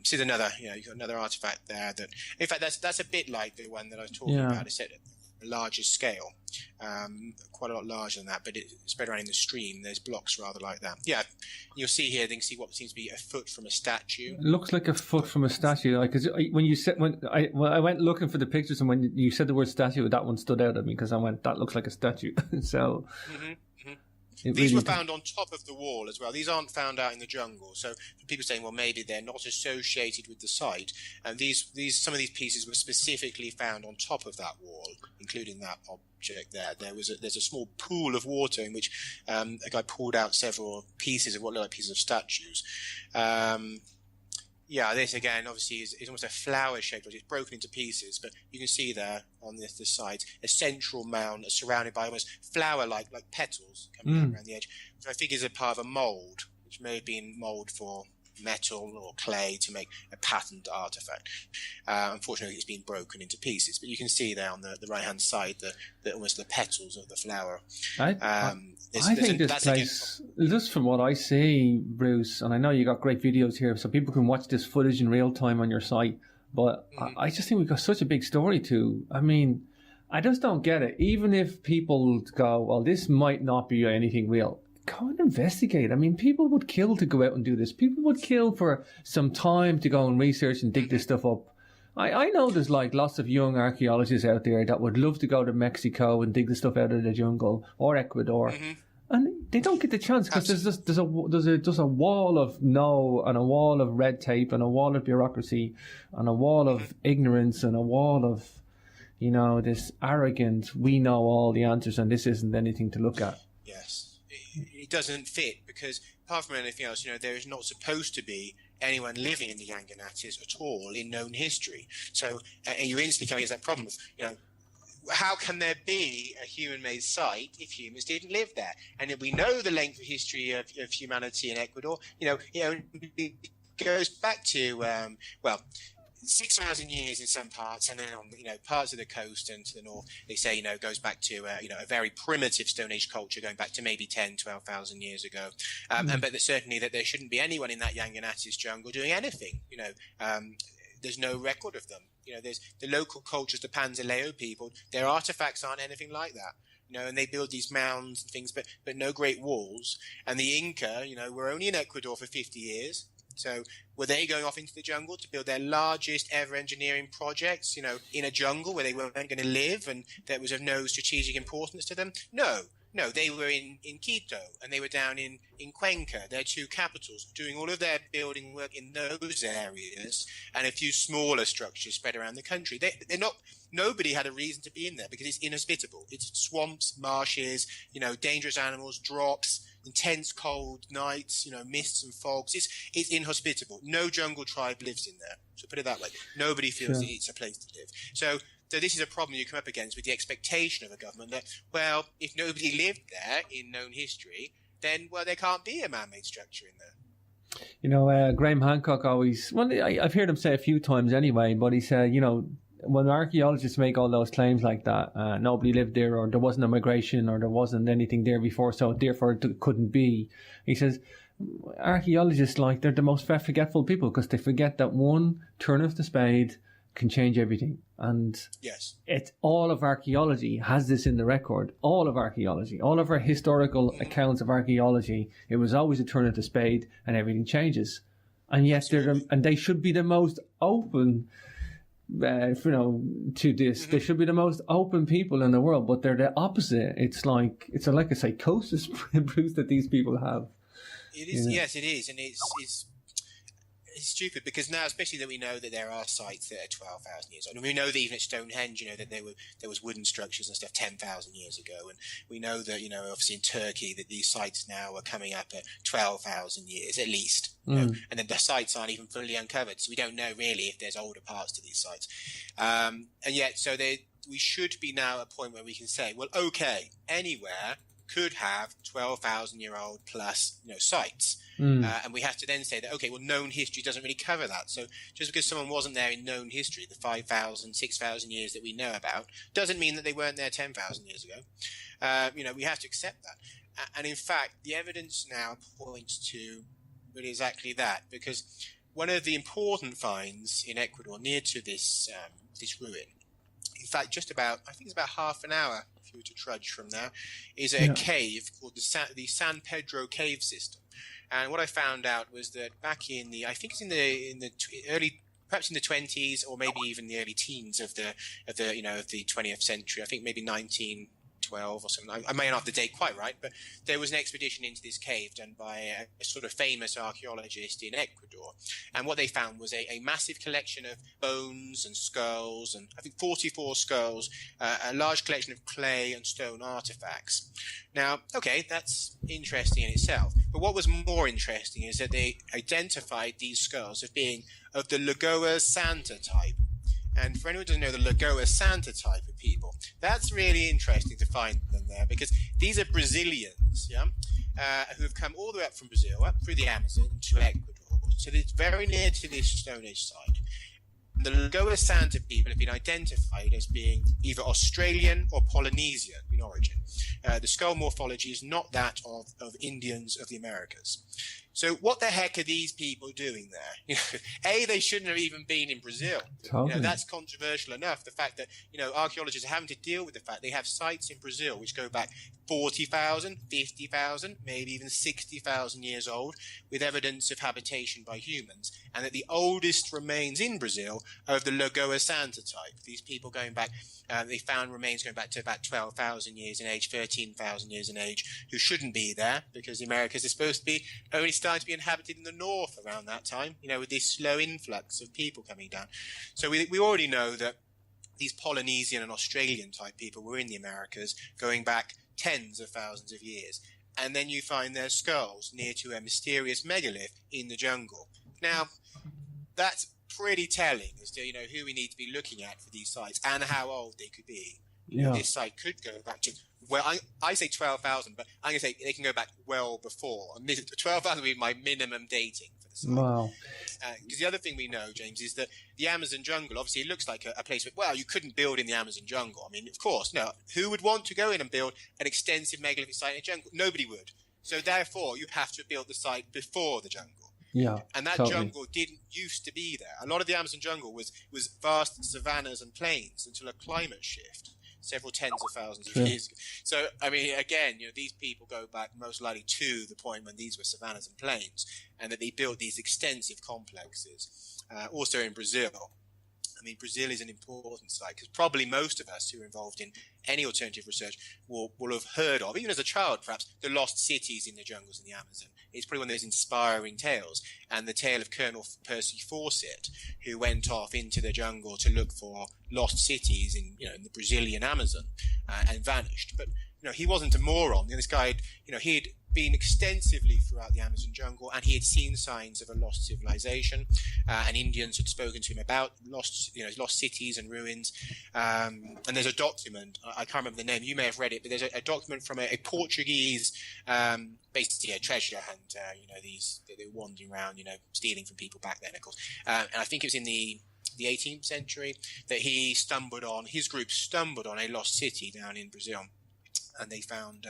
This is another, you've got another artifact there that, in fact, that's a bit like the one that I was talking about. I said a larger scale, quite a lot larger than that, but it's spread around in the stream. There's blocks rather like that. Yeah, you'll see here. They can see what seems to be a foot from a statue. It looks like a foot from a statue. Like, 'cause when you said when I went looking for the pictures, and when you said the word statue, that one stood out at me because I went, that looks like a statue. So. These were found on top of the wall as well. These aren't found out in the jungle. So people saying, well, maybe they're not associated with the site. And some of these pieces were specifically found on top of that wall, including that object there. There's a small pool of water in which a guy pulled out several pieces of what look like pieces of statues. Yeah, this again obviously is almost a flower-shaped object. It's broken into pieces, but you can see there on the side a central mound surrounded by almost flower-like petals coming out around the edge, which I think is a part of a mould, which may have been mould for metal or clay to make a patterned artifact. Unfortunately, it's been broken into pieces, but you can see there on the right-hand side almost the petals of the flower. I think this place, just from what I see, Bruce, and I know you got great videos here, so people can watch this footage in real time on your site, but I just think we've got such a big story to. I mean, I just don't get it. Even if people go, well, this might not be anything real, go and investigate. I mean, people would kill to go out and do this. People would kill for some time to go and research and dig this stuff up. I know there's like lots of young archaeologists out there that would love to go to Mexico and dig the stuff out of the jungle, or Ecuador. And they don't get the chance because there's a wall of no, and a wall of red tape, and a wall of bureaucracy, and a wall of ignorance, and a wall of, this arrogant, we know all the answers and this isn't anything to look at. Yes. It doesn't fit because apart from anything else, there is not supposed to be anyone living in the Yanganatis at all in known history. So you instantly come against that problem of, how can there be a human-made site if humans didn't live there? And if we know the length of history of humanity in Ecuador, it goes back to 6,000 years in some parts, and then on parts of the coast and to the north, they say goes back to a very primitive Stone Age culture going back to maybe 10,000-12,000 years ago, but certainly that there shouldn't be anyone in that Yanganatis jungle doing anything. There's no record of them. There's the local cultures, the Panzaleo people. Their artifacts aren't anything like that. And they build these mounds and things, but no great walls. And the Inca, were only in Ecuador for 50 years. So were they going off into the jungle to build their largest ever engineering projects, in a jungle where they weren't going to live and that was of no strategic importance to them? No, they were in Quito and they were down in Cuenca, their two capitals, doing all of their building work in those areas and a few smaller structures spread around the country. Nobody had a reason to be in there because it's inhospitable. It's swamps, marshes, dangerous animals, drops, intense cold nights, mists and fogs. It's inhospitable. No jungle tribe lives in there. So put it that way. Nobody feels that it's a place to live. So this is a problem you come up against with the expectation of a government that, well, if nobody lived there in known history, then, there can't be a man-made structure in there. Graham Hancock always, I've heard him say a few times anyway, but he said, when archaeologists make all those claims like that, nobody lived there, or there wasn't a migration, or there wasn't anything there before, so therefore it couldn't be. He says, archaeologists, they're the most forgetful people because they forget that one turn of the spade can change everything. And yes, it's all of archaeology has this in the record. All of archaeology, all of our historical accounts of archaeology, it was always a turn of the spade and everything changes. And yet they should be the most open to this. They should be the most open people in the world, but they're the opposite. It's like a psychosis, Bruce, that these people have. It is, yes, it is, and it's stupid because now, especially that we know that there are sites that are 12,000 years old, and we know that even at Stonehenge, that there was wooden structures and stuff 10,000 years ago, and we know that obviously in Turkey that these sites now are coming up at 12,000 years at least, and then the sites aren't even fully uncovered, so we don't know really if there's older parts to these sites, and yet we should be now at a point where we can say, well, okay, anywhere could have 12,000-year-old plus sites. And we have to then say that, okay, well, known history doesn't really cover that. So just because someone wasn't there in known history, the 5,000, 6,000 years that we know about, doesn't mean that they weren't there 10,000 years ago. We have to accept that. And in fact, the evidence now points to really exactly that, because one of the important finds in Ecuador near to this ruin in fact, I think it's about half an hour if you were to trudge from there, is a cave called the San Pedro cave system. And what I found out was that back in I think it's in the early, perhaps in the 20s or maybe even the early teens of the 20th century. I think maybe 1912 or something. I may not have the date quite right, but there was an expedition into this cave done by a sort of famous archaeologist in Ecuador. And what they found was a massive collection of bones and skulls, and I think 44 skulls, a large collection of clay and stone artifacts. Now, okay, that's interesting in itself. But what was more interesting is that they identified these skulls as being of the Lagoa Santa type. And for anyone who doesn't know the Lagoa Santa type of people, that's really interesting to find them there, because these are Brazilians, who have come all the way up from Brazil, up through the Amazon to Ecuador. So it's very near to this Stone Age site. The Lagoa Santa people have been identified as being either Australian or Polynesian in origin. The skull morphology is not that of Indians of the Americas. So what the heck are these people doing there? A, they shouldn't have even been in Brazil. Totally. That's controversial enough. The fact that, archaeologists are having to deal with the fact they have sites in Brazil which go back 40,000, 50,000, maybe even 60,000 years old, with evidence of habitation by humans, and that the oldest remains in Brazil are of the Lagoa Santa type. These people going back, they found remains going back to about 12,000 years in age, 13,000 years in age, who shouldn't be there, because the Americas is supposed to be only starting to be inhabited in the north around that time, with this slow influx of people coming down. So we already know that these Polynesian and Australian type people were in the Americas going back tens of thousands of years. And then you find their skulls near to a mysterious megalith in the jungle. Now, that's pretty telling as to, who we need to be looking at for these sites and how old they could be. Yeah. This site could go back to, well, I say 12,000, but I'm going to say they can go back well before. 12,000 would be my minimum dating for the site. Wow. Because the other thing we know, James, is that the Amazon jungle, obviously it looks like a place where, you couldn't build in the Amazon jungle. I mean, of course, no. Who would want to go in and build an extensive megalithic site in a jungle? Nobody would. So therefore, you have to build the site before the jungle. Yeah, and that totally. jungle didn't used to be there. A lot of the Amazon jungle was vast savannas and plains until a climate shift several tens of thousands of years ago. So, I mean, again, these people go back most likely to the point when these were savannas and plains, and that they built these extensive complexes. Also in Brazil. I mean, Brazil is an important site because probably most of us who are involved in any alternative research will have heard of, even as a child perhaps, the lost cities in the jungles in the Amazon. It's probably one of those inspiring tales. And the tale of Colonel Percy Fawcett, who went off into the jungle to look for lost cities in the Brazilian Amazon and vanished. But he wasn't a moron. This guy, he had been extensively throughout the Amazon jungle, and he had seen signs of a lost civilization, and Indians had spoken to him about lost cities and ruins. And there's a document, I can't remember the name, you may have read it, but there's a document from a Portuguese, basically a treasure hunter, they were wandering around, stealing from people back then, of course. And I think it was in the 18th century that his group stumbled on a lost city down in Brazil, and they found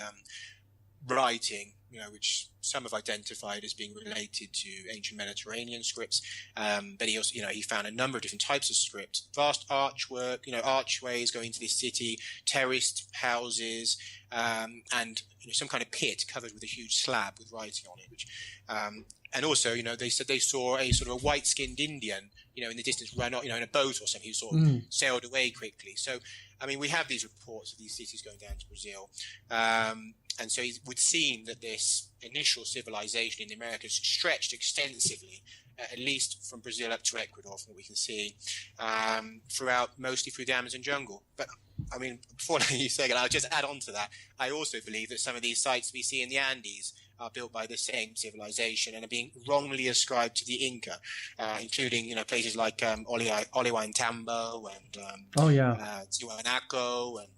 writing, which some have identified as being related to ancient Mediterranean scripts. But he also, he found a number of different types of script, vast archwork, archways going into this city, terraced houses, and some kind of pit covered with a huge slab with writing on it, which, and also, they said they saw a sort of a white-skinned Indian, in the distance run, in a boat or something, who sort of sailed away quickly. So, I mean, we have these reports of these cities going down to Brazil. And so it would seem that this initial civilization in the Americas stretched extensively, at least from Brazil up to Ecuador, from what we can see, mostly through the Amazon jungle. But, I mean, before you say it, I'll just add on to that. I also believe that some of these sites we see in the Andes are built by the same civilization and are being wrongly ascribed to the Inca, including, places like Ollantaytambo and Tiwanaku and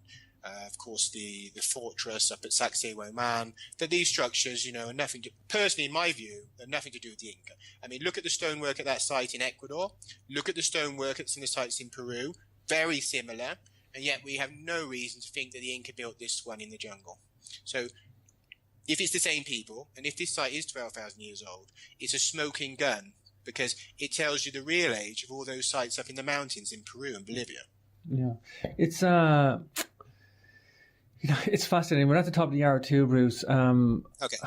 of course, the fortress up at Sacsayhuaman, that these structures, are nothing to, personally, in my view, are nothing to do with the Inca. I mean, look at the stonework at that site in Ecuador. Look at the stonework at some of the sites in Peru. Very similar. And yet we have no reason to think that the Inca built this one in the jungle. So if it's the same people, and if this site is 12,000 years old, it's a smoking gun, because it tells you the real age of all those sites up in the mountains in Peru and Bolivia. Yeah, it's it's fascinating. We're at the top of the hour too, Bruce. Okay.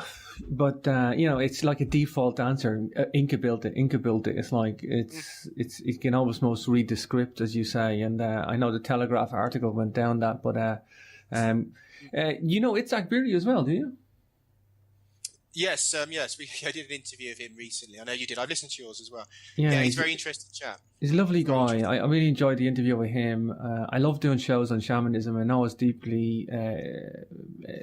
But it's like a default answer. Inca built it. It's like it's you can almost read the script, as you say. And I know the Telegraph article went down that, but it's Akbiri as well, do you? Yes, yes. I did an interview of him recently. I know you did. I've listened to yours as well. Yeah, Yeah, he's a very interesting chap. He's a lovely guy. I really enjoyed the interview with him. I love doing shows on shamanism. I know it's deeply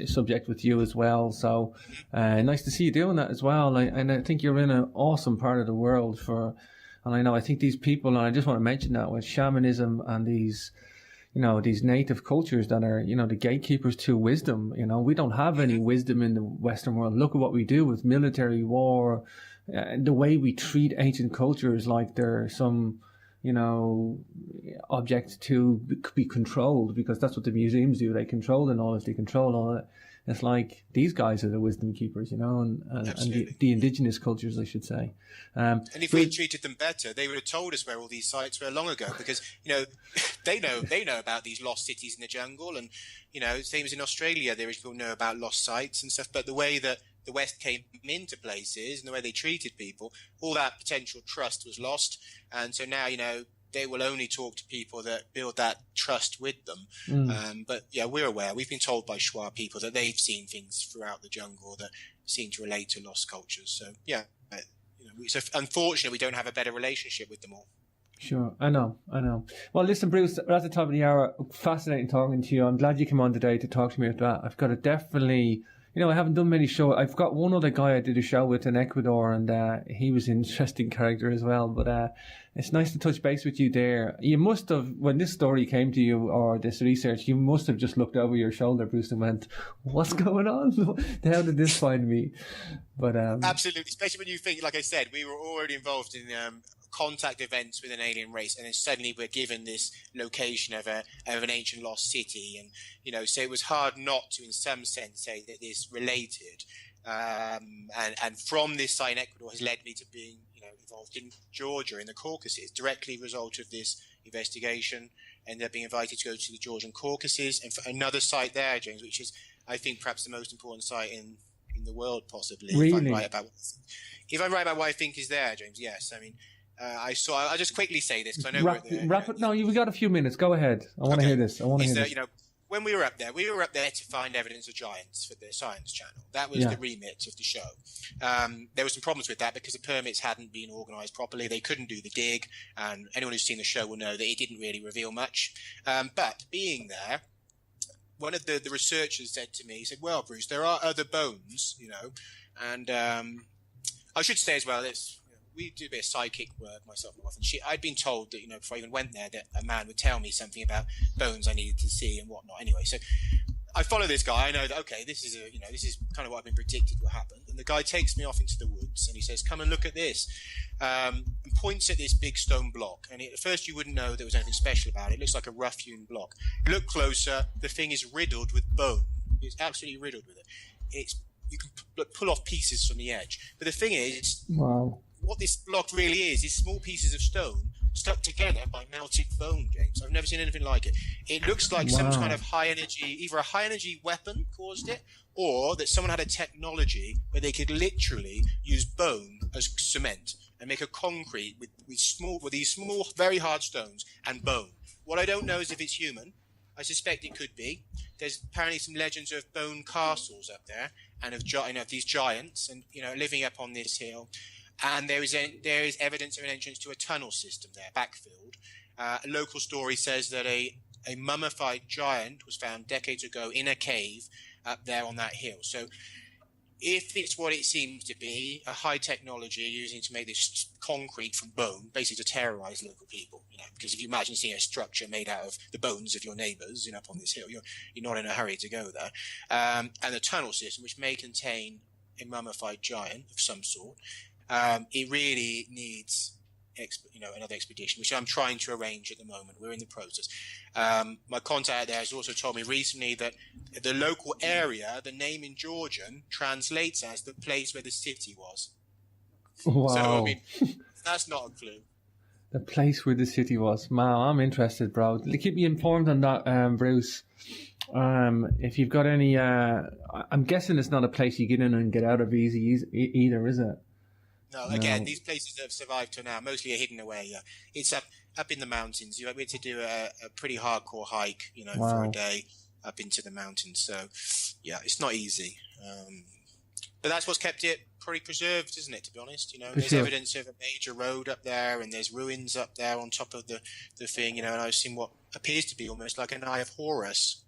subject with you as well. So nice to see you doing that as well. And I think you're in an awesome part of the world I think these people, and I just want to mention that with shamanism and these native cultures that are, the gatekeepers to wisdom. We don't have any wisdom in the Western world. Look at what we do with military war, the way we treat ancient cultures like they're some, object to be controlled, because that's what the museums do. They control the knowledge, they control all that. It's like these guys are the wisdom keepers, and the indigenous cultures, I should say. And if we treated them better, they would have told us where all these sites were long ago, because they know about these lost cities in the jungle, and same as in Australia, the original people know about lost sites and stuff. But the way that the West came into places and the way they treated people, all that potential trust was lost, and so now they will only talk to people that build that trust with them. But yeah, we're aware. We've been told by Shuar people that they've seen things throughout the jungle that seem to relate to lost cultures. So yeah, so unfortunately, we don't have a better relationship with them all. Sure, I know. Well, listen, Bruce, we're at the top of the hour. Fascinating talking to you. I'm glad you came on today to talk to me about that. I've got to definitely... I haven't done many shows. I've got one other guy I did a show with in Ecuador, and he was an interesting character as well. But it's nice to touch base with you there. You must have, when this story came to you, or this research, you must have just looked over your shoulder, Bruce, and went, "What's going on? How did this find me?" But absolutely, especially when you think, like I said, we were already involved in contact events with an alien race, and then suddenly we're given this location of an ancient lost city, and so it was hard not to, in some sense, say that this related. And from this site in Ecuador has led me to being involved in Georgia, in the Caucasus, directly as a result of this investigation. Ended up being invited to go to the Georgian Caucasus, and for another site there, James, which is, I think, perhaps the most important site in the world, possibly. Really? If I'm right about what I think is there, James, yes. I mean, I'll just quickly say this, because I know wrap it. No, you've got a few minutes. Go ahead. I want to hear this. When we were up there to find evidence of giants for the Science Channel. That was the remit of the show. There were some problems with that because the permits hadn't been organised properly. They couldn't do the dig, and anyone who's seen the show will know that it didn't really reveal much. But being there, one of the researchers said to me, he said, "Well, Bruce, there are other bones, and I should say as well, we do a bit of psychic work, myself and my wife, and I'd been told that, before I even went there, that a man would tell me something about bones I needed to see and whatnot. Anyway, so I follow this guy. I know that, okay, this is kind of what I've been predicted will happen. And the guy takes me off into the woods and he says, "Come and look at this," and points at this big stone block. And at first you wouldn't know there was anything special about it. It looks like a rough-hewn block. Look closer, the thing is riddled with bone. It's absolutely riddled with it. You can pull off pieces from the edge. But the thing is, wow. What this block really is small pieces of stone stuck together by melted bone, James. I've never seen anything like it. It looks like some kind of high energy, either a high energy weapon caused it, or that someone had a technology where they could literally use bone as cement and make a concrete with these small, very hard stones and bone. What I don't know is if it's human. I suspect it could be. There's apparently some legends of bone castles up there, and of these giants, and living up on this hill. And there is evidence of an entrance to a tunnel system there, backfilled. A local story says that a mummified giant was found decades ago in a cave up there on that hill. So if it's what it seems to be, a high technology using to make this concrete from bone, basically to terrorize local people, because if you imagine seeing a structure made out of the bones of your neighbors, up on this hill, you're not in a hurry to go there. And the tunnel system, which may contain a mummified giant of some sort, it really needs another expedition, which I'm trying to arrange at the moment. We're in the process. My contact there has also told me recently that the local area, the name in Georgian, translates as the place where the city was. Wow. So, I mean, that's not a clue. The place where the city was. Man, I'm interested, bro. Keep me informed on that, Bruce. If you've got any, I'm guessing it's not a place you get in and get out of easy either, is it? No, again, these places that have survived till now mostly are hidden away. It's up in the mountains. We had to do a pretty hardcore hike, for a day up into the mountains. So, yeah, it's not easy. But that's what's kept it pretty preserved, isn't it, to be honest? There's evidence of a major road up there, and there's ruins up there on top of the thing, and I've seen what appears to be almost like an eye of Horus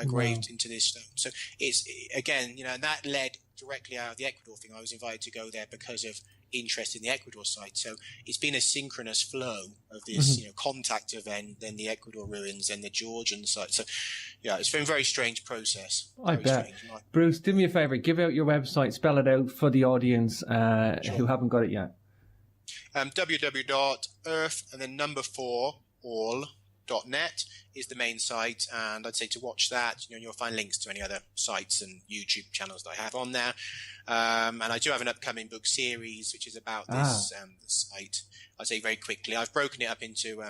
engraved into this stone. So it's, again, and that led directly out of the Ecuador thing. I was invited to go there because of interest in the Ecuador site. So it's been a synchronous flow of this, contact event, then the Ecuador ruins, then the Georgian site. So, yeah, it's been a very strange process. I bet. Bruce, do me a favour. Give out your website. Spell it out for the audience who haven't got it yet. www.earth and then number 4 all.net is the main site, and I'd say to watch that, you'll find links to any other sites and YouTube channels that I have on there. And I do have an upcoming book series which is about this site. I'll say very quickly. I've broken it up into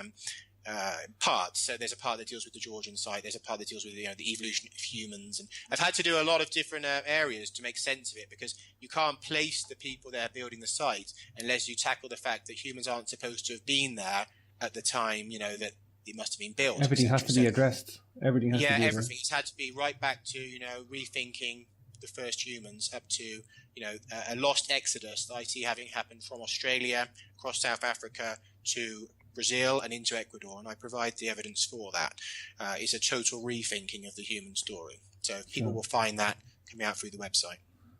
parts. So there's a part that deals with the Georgian site. There's a part that deals with the evolution of humans, and I've had to do a lot of different areas to make sense of it, because you can't place the people there building the site unless you tackle the fact that humans aren't supposed to have been there at the time that it must have been built. Everything has to be addressed. Everything has to be addressed. Everything. It's had to be right back to rethinking the first humans, up to a lost exodus that I see having happened from Australia across South Africa to Brazil and into Ecuador, and I provide the evidence for that. It's a total rethinking of the human story. So people will find that coming out through the website.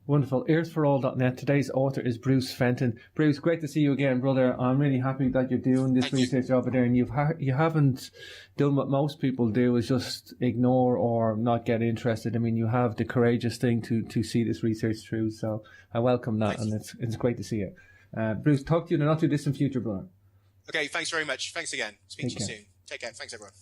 Wonderful. Earsforall.net. Today's author is Bruce Fenton. Bruce, great to see you again, brother. I'm really happy that you're doing this research over there, and you haven't done what most people do, is just ignore or not get interested. I mean, you have the courageous thing to see this research through, so I welcome that, and it's great to see it. Bruce, talk to you in a not too distant future, brother. Okay, thanks very much. Thanks again. Speak to you soon. Take care. Thanks, everyone.